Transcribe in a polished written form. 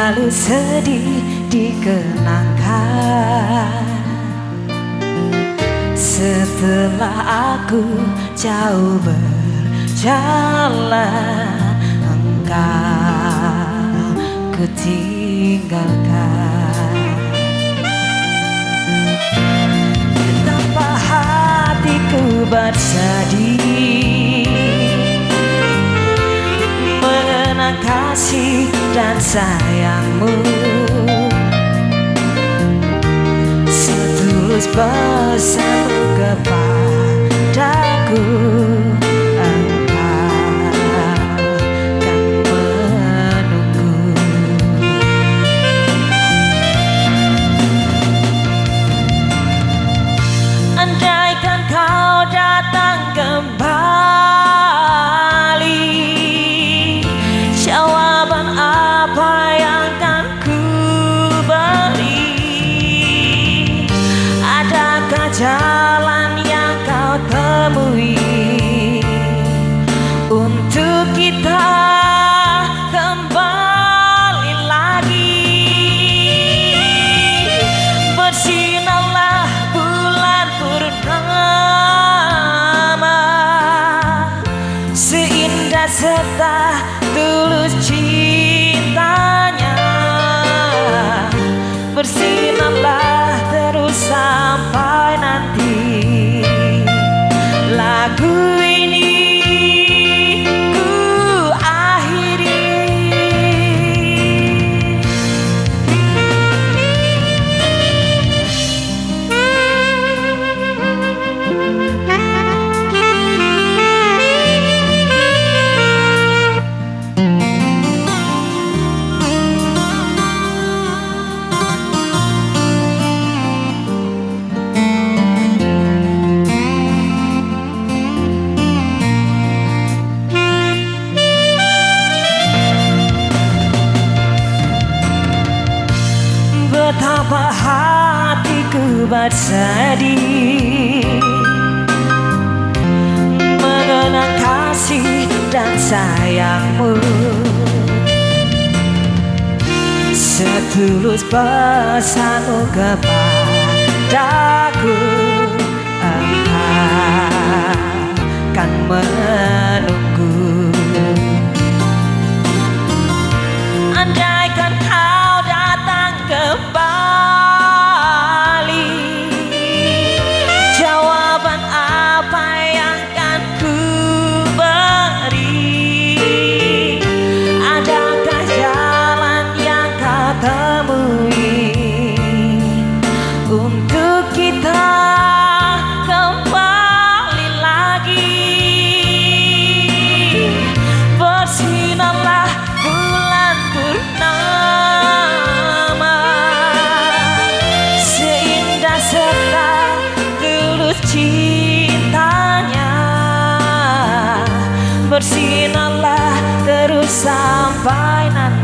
lalu sedih dikenangkan. Setelah aku jauh berjalan, engkau kutinggalkan. Betapa hatiku bersedih mengenang kasih dan sayangmu. Setulus pesanmu kepadaku, engkau kan menunggu. Andaikan kau datang kembali, jawaban apa yang kan ku beri? Adakah jalan yang kau temui untuk kita kembali lagi? Bersinarlah bulan purnama, seindah serta tulus cintanya. Bersinarlah terus sampai nanti lagu ini ku akhiri. Betapa hatiku bersedih mengenang kasih dan sayangmu. Setulus pesanmu kepadaku, engkau kan menunggu. Andaikan kau datang kembali, jawaban apa yang kan ku beri? Adakah jalan yang kau temui untuk kita kembali lagi? Bersinarlah bulan purnama, seindah serta tulus cintanya. Bersinarlah terus sampai nanti